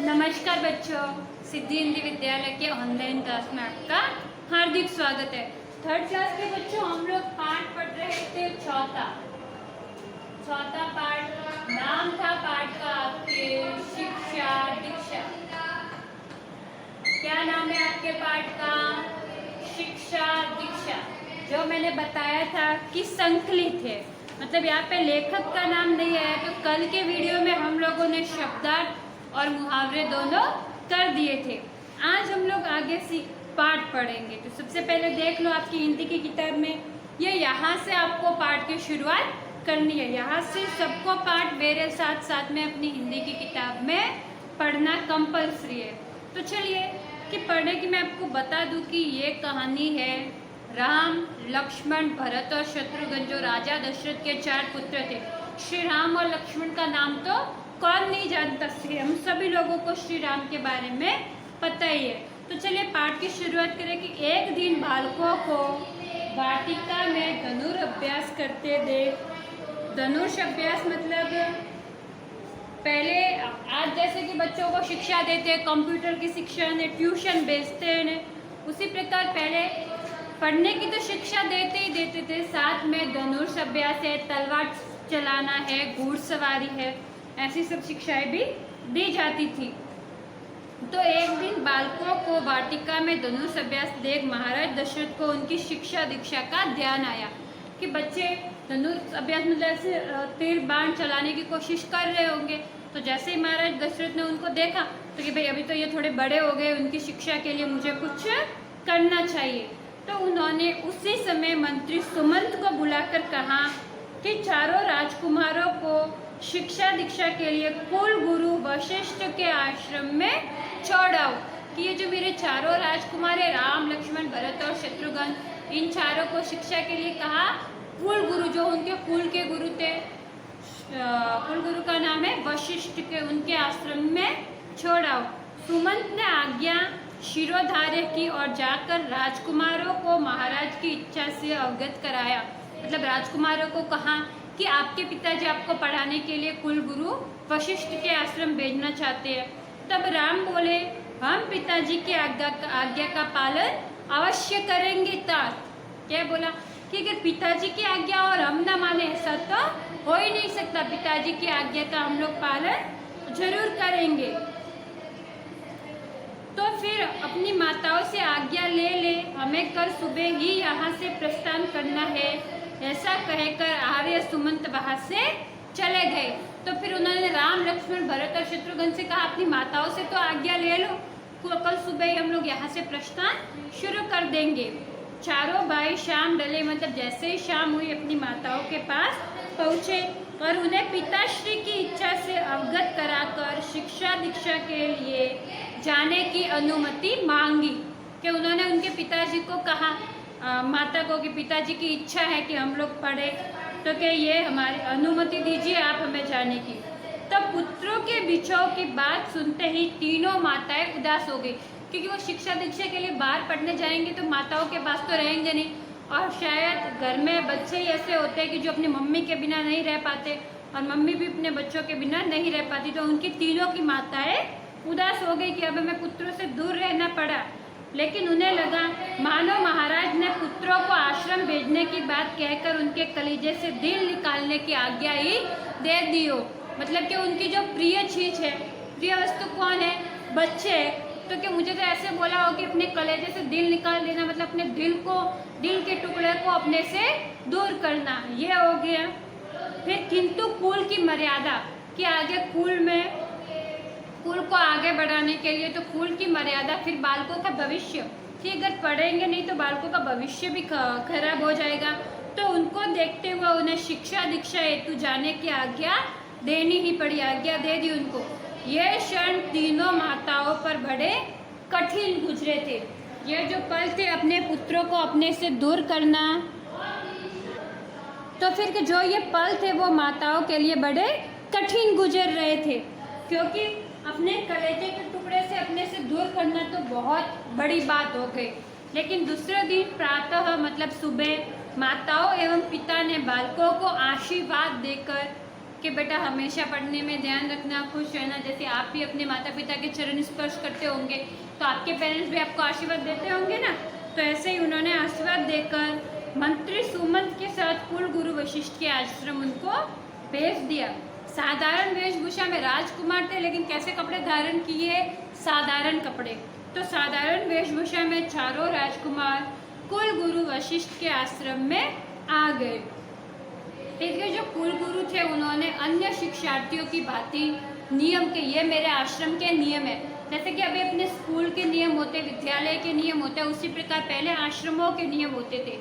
नमस्कार बच्चों, सिद्धि हिंदी विद्यालय के ऑनलाइन क्लास में आपका हार्दिक स्वागत है। थर्ड क्लास के बच्चों हम लोग पाठ पढ़ रहे थे चौथा पाठ। नाम था पाठ का आपके शिक्षा दीक्षा। क्या नाम है आपके पाठ का? शिक्षा दीक्षा। जो मैंने बताया था कि संकलित है, मतलब यहाँ पे लेखक का नाम नहीं है। तो कल के वीडियो में हम लोगों ने शब्दार्थ और मुहावरे दोनों कर दिए थे। आज हम लोग आगे पाठ पढ़ेंगे। तो सबसे पहले देख लो आपकी हिंदी की किताब में, ये यहाँ से आपको पाठ की शुरुआत करनी है। यहाँ से सबको पाठ मेरे साथ साथ में अपनी हिंदी की किताब में पढ़ना कंपल्सरी है। तो चलिए कि पढ़ने की मैं आपको बता दूं कि ये कहानी है राम, लक्ष्मण, भरत और शत्रुघ्न, जो राजा दशरथ के 4 पुत्र थे। श्री राम और लक्ष्मण का नाम तो कौन नहीं जानता, हम सभी लोगों को श्री राम के बारे में पता ही है। तो चलिए पाठ की शुरुआत करें कि एक दिन बालकों को वाटिका में धनुर अभ्यास करते देख। धनुष अभ्यास मतलब पहले आज जैसे कि बच्चों को शिक्षा देते हैं, कंप्यूटर की शिक्षा ने, ट्यूशन भेजते हैं, उसी प्रकार पहले पढ़ने की तो शिक्षा देते ही देते थे, साथ में धनुष अभ्यास है, तलवार चलाना है, घुड़सवारी है, ऐसी सब शिक्षाएं भी दी जाती थी। तो एक दिन बालकों को वाटिका में धनुष अभ्यास देख महाराज दशरथ को उनकी शिक्षा दीक्षा का ध्यान आया कि बच्चे धनुष अभ्यास में जैसे तीर बाण चलाने की कोशिश कर रहे होंगे। तो जैसे ही महाराज दशरथ ने उनको देखा तो कि भाई अभी तो ये थोड़े बड़े हो गए, उनकी शिक्षा के लिए मुझे कुछ करना चाहिए। तो उन्होंने उसी समय मंत्री सुमंत को बुलाकर कहा कि चारों राजकुमारों को शिक्षा दीक्षा के लिए कुल गुरु वशिष्ठ के आश्रम में छोड़ाओ। कि ये जो मेरे चारों राजकुमार है, राम, लक्ष्मण, भरत और शत्रुघ्न, इन चारों को शिक्षा के लिए कहा कुल गुरु, जो उनके कुल के गुरु थे, कुल गुरु का नाम है वशिष्ठ के, उनके आश्रम में छोड़ाओ। सुमंत ने आज्ञा शिरोधार्य की और जाकर राजकुमारों को महाराज की इच्छा से अवगत कराया। मतलब राजकुमारों को कहा कि आपके पिताजी आपको पढ़ाने के लिए कुल गुरु वशिष्ठ के आश्रम भेजना चाहते हैं। तब राम बोले, हम पिताजी की आज्ञा का पालन अवश्य करेंगे। तात क्या बोला कि अगर पिताजी की आज्ञा और हम न माने ऐसा तो हो ही नहीं सकता। पिताजी की आज्ञा का हम लोग पालन जरूर करेंगे। तो फिर अपनी माताओं से आज्ञा ले, हमें कल सुबह ही यहाँ से प्रस्थान करना है। ऐसा कहकर आर्य सुमंत वहां से चले गए। तो फिर उन्होंने राम, लक्ष्मण, भरत और शत्रुघ्न से कहा अपनी माताओं से तो आज्ञा ले लो, कल सुबह ही हम लोग यहाँ से प्रस्थान शुरू कर देंगे। चारों भाई शाम डले, मतलब जैसे ही शाम हुई अपनी माताओं के पास पहुँचे और उन्हें पिताश्री की इच्छा से अवगत कराकर शिक्षा दीक्षा के लिए जाने की अनुमति मांगी। कि उन्होंने उनके पिताजी को कहा, माता को, कि पिताजी की इच्छा है कि हम लोग पढ़े, तो कि ये हमारी अनुमति दीजिए आप हमें जाने की। तब पुत्रों के बिछोह की बात सुनते ही तीनों माताएं उदास हो गई, क्योंकि वो शिक्षा दीक्षा के लिए बाहर पढ़ने जाएंगे तो माताओं के पास तो रहेंगे नहीं, और शायद घर में बच्चे ही ऐसे होते हैं कि जो अपनी मम्मी के बिना नहीं रह पाते और मम्मी भी अपने बच्चों के बिना नहीं रह पाती। तो उनकी तीनों की माताएं उदास हो गई कि अब हमें पुत्रों से दूर रहना पड़ा। लेकिन उन्हें लगा मानो महाराज ने पुत्रों को आश्रम भेजने की बात कहकर उनके कलीजे से दिल निकालने की आज्ञा ही दे दी हो। मतलब कि उनकी जो प्रिय चीज है, प्रिय वस्तु कौन है? बच्चे। तो क्या मुझे तो ऐसे बोला हो कि अपने कलेजे से दिल निकाल देना, मतलब अपने दिल के टुकड़े को अपने से दूर करना, ये हो गया। फिर किंतु कुल की मर्यादा, कि आगे कुल को आगे बढ़ाने के लिए तो कुल की मर्यादा, फिर बालकों का भविष्य, कि अगर पढ़ेंगे नहीं तो बालकों का भविष्य भी खराब हो जाएगा। तो उनको देखते हुए उन्हें शिक्षा दीक्षा हेतु जाने की आज्ञा देनी ही पड़ी, आज्ञा दे दी उनको। ये क्षण तीनों माताओं पर बड़े कठिन गुजरे थे। ये जो पल थे अपने पुत्रों को अपने से दूर करना, तो फिर जो ये पल थे वो माताओं के लिए बड़े कठिन गुजर रहे थे, क्योंकि अपने कलेजे के टुकड़े से अपने से दूर करना तो बहुत बड़ी बात हो गई। लेकिन दूसरे दिन प्रातः मतलब सुबह माताओं एवं पिता ने बालकों को आशीर्वाद देकर कि बेटा हमेशा पढ़ने में ध्यान रखना, खुश रहना। जैसे आप भी अपने माता पिता के चरण स्पर्श करते होंगे तो आपके पेरेंट्स भी आपको आशीर्वाद देते होंगे ना, तो ऐसे ही उन्होंने आशीर्वाद देकर मंत्री सुमंत के साथ कुल गुरु वशिष्ठ के आश्रम उनको भेज दिया। साधारण वेशभूषा में राजकुमार थे, लेकिन कैसे कपड़े धारण किए? साधारण कपड़े। तो साधारण वेशभूषा में चारों राजकुमार कुल गुरु वशिष्ठ के आश्रम में आ गए। फिर जो कुल गुरु थे उन्होंने अन्य शिक्षार्थियों की भांति नियम के, ये मेरे आश्रम के नियम है, जैसे कि अभी अपने स्कूल के नियम होते, विद्यालय के नियम होते, उसी प्रकार पहले आश्रमों के नियम होते थे।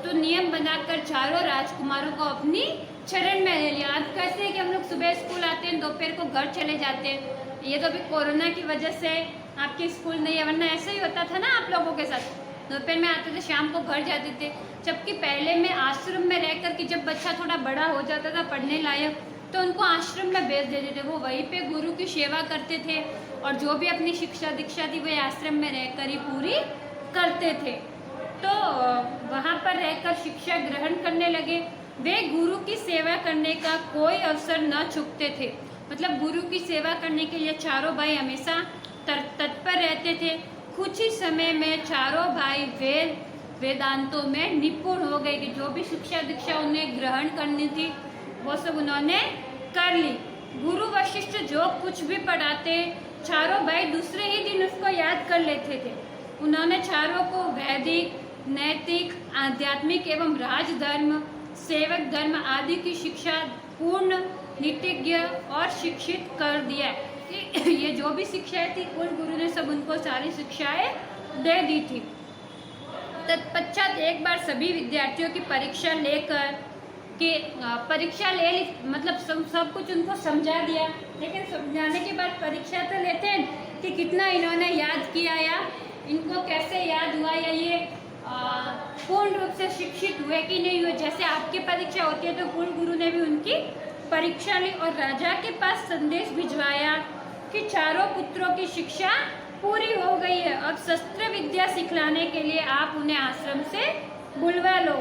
तो नियम बनाकर चारों राजकुमारों को अपनी चरण में ले लिया। आज कैसे है कि हम लोग सुबह स्कूल आते हैं, दोपहर को घर चले जाते हैं। ये तो अभी कोरोना की वजह से आपके स्कूल नहीं है, वरना ऐसे ही होता था ना आप लोगों के साथ। दोपहर में आते थे, शाम को घर जाते थे। जबकि पहले में आश्रम में रहकर कि जब बच्चा थोड़ा बड़ा हो जाता था, पढ़ने लायक, तो उनको आश्रम में भेज देते थे। वो वहीं पे गुरु की सेवा करते थे और जो भी अपनी शिक्षा दीक्षा थी वो आश्रम में रहकर ही पूरी करते थे। तो वहाँ पर रहकर शिक्षा ग्रहण करने लगे। वे गुरु की सेवा करने का कोई अवसर न चूकते थे। मतलब गुरु की सेवा करने के लिए चारों भाई हमेशा तत्पर रहते थे। कुछ ही समय में चारों भाई वेदांतों में निपुण हो गए कि जो भी शिक्षा दीक्षा उन्हें ग्रहण करनी थी वो सब उन्होंने कर ली। गुरु वशिष्ठ जो कुछ भी पढ़ाते चारों भाई दूसरे ही दिन उसको याद कर लेते थे। उन्होंने चारों को वैदिक, नैतिक, आध्यात्मिक एवं राजधर्म, सेवक धर्म आदि की शिक्षा पूर्ण नितिज्ञ और शिक्षित कर दिया। ये जो भी शिक्षाएं थी कुल गुरु ने सब उनको सारी शिक्षाएं दे दी थी। तत्पश्चात एक बार सभी विद्यार्थियों की परीक्षा लेकर कि परीक्षा ले ली, मतलब सब कुछ उनको समझा दिया। लेकिन समझाने के बाद परीक्षा तो लेते हैं कि कितना इन्होंने याद किया या इनको कैसे याद हुआ या ये पूर्ण रूप से शिक्षित हुए कि नहीं हुए। जैसे आपकी परीक्षा होती है तो कुल गुरु ने भी उनकी परीक्षा ली और राजा के पास संदेश भिजवाया कि चारों पुत्रों की शिक्षा पूरी हो गई है। अब शस्त्र विद्या सिखलाने के लिए आप उन्हें आश्रम से बुलवा लो।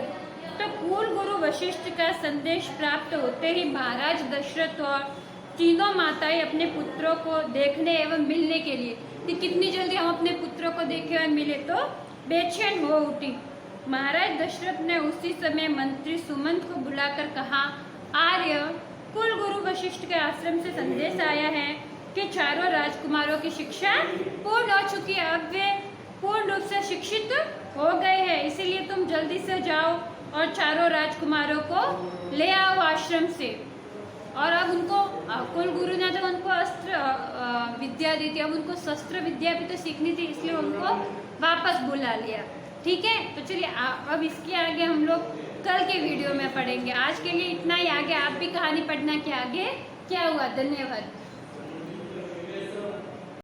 तो कुल गुरु वशिष्ठ का संदेश प्राप्त होते ही महाराज दशरथ और तीनों माताएं अपने पुत्रों को देखने एवं मिलने के लिए कि कितनी जल्दी हम अपने पुत्रों को देखे और मिले तो बेचैन हो उठी। महाराज दशरथ ने उसी समय मंत्री सुमंत को बुलाकर कहा, आर्य, कुल गुरु वशिष्ठ के आश्रम से संदेश आया है कि चारों राजकुमारों की शिक्षा पूर्ण हो चुकी है। अब वे पूर्ण रूप से शिक्षित हो गए हैं, इसीलिए तुम जल्दी से जाओ और चारों राजकुमारों को ले आओ आश्रम से। और अब उनको कुल गुरु ने तो उनको अस्त्र विद्या दी थी, अब उनको शस्त्र विद्या भी तो सीखनी थी, इसलिए उनको वापस बुला लिया। ठीक है, तो चलिए अब इसके आगे हम लोग कल के वीडियो में पढ़ेंगे। आज के लिए इतना ही। आगे आप भी कहानी पढ़ना कि आगे क्या हुआ। धन्यवाद।